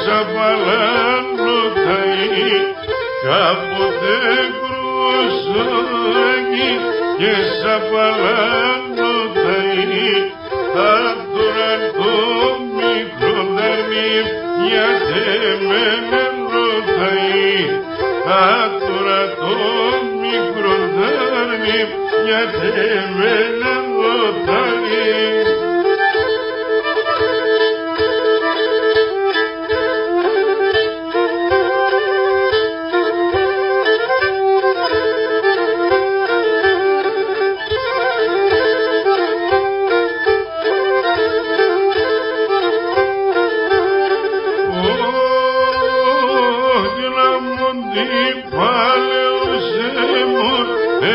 σαπαλάνω ταΐ, κάποτε κρούσογγι και σαπαλάνω ταΐ, τώρα το μικρό δέρμι γιατί με ρωταΐ, τώρα το μικρό δέρμι γιατί με ρωταΐ.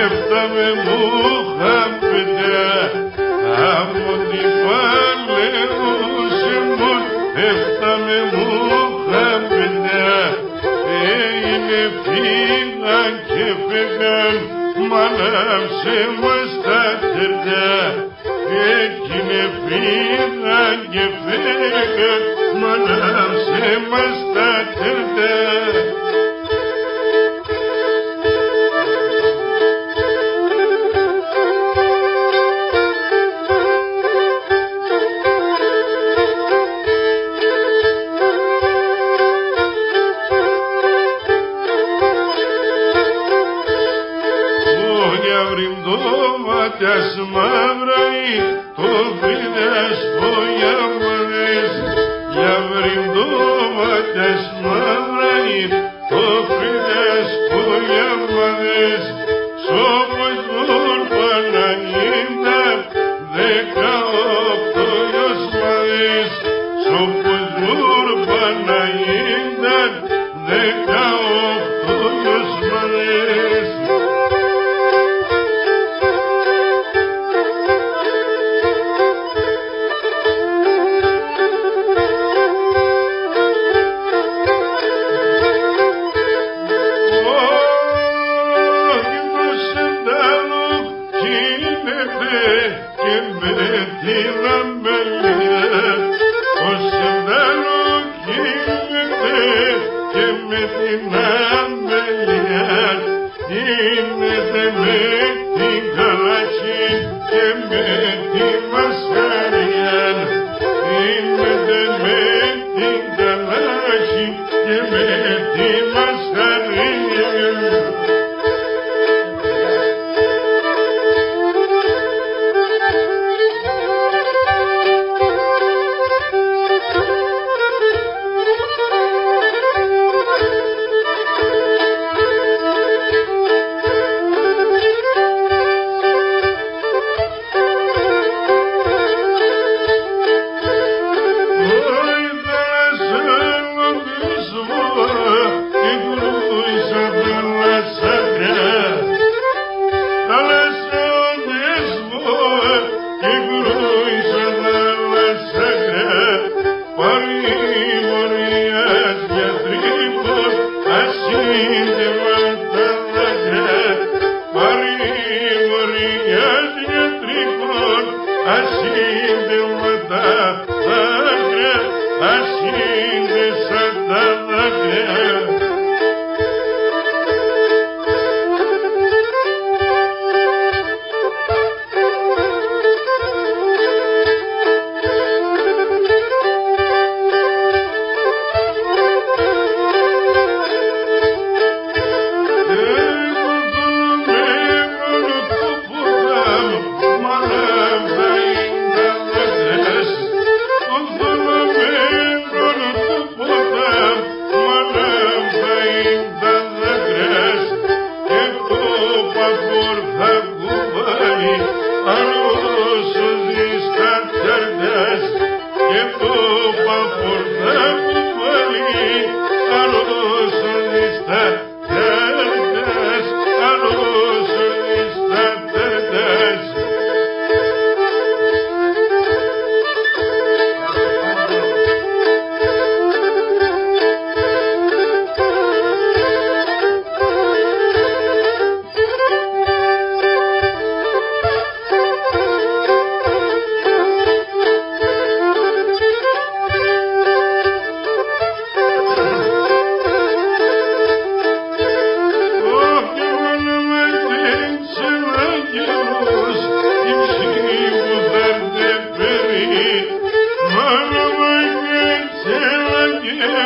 Έφταμε μου χαμπεντά, από την παλαιούσε μου, έφταμε μου χαμπεντά. Είναι φύγαν και φύγαν, μ' ανάψε μας τα τερτά. Εκείνε φύγαν και φύγαν, μ' ανάψε μας τα τερτά. Ματιάς μαύραει, το βρydες πογιάμαδες. Για βρυντό ματιάς μαύραει, το βρydες πογιάμαδες. Σώπος μόν Παναγίντα, 18 γιοσμαδες. Σώπος μόν Παναγίντα, 18 γιοσμαδες. Και με την αμπελιά, ο Σεβδάλο κοίμεται και με την αμπελιά, γίνεται με την καλάση και με τη μασχαριά, γίνεται με την καλάση και με τη μασχαριά.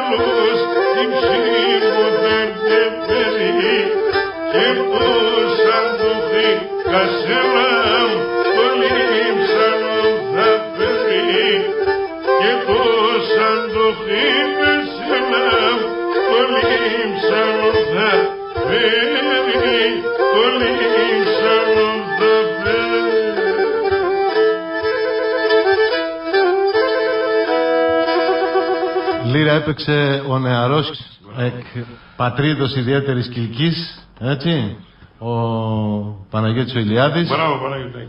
άλλους την ψήμου δεν τεπερεί και τους αντούχοι κασέλαμ πολύ ψαλόν θα φέρει και τους αντούχοι κασέλαμ πολύ ψαλόν θα φέρει πολύ ψαλόν θα φέρει. Λύρα έπαιξε ο νεαρός εκ πατρίδος ιδιαίτερης Κιλκής, έτσι, ο Παναγιώτης ο Ηλιάδης. Μπράβο Παναγιώτη.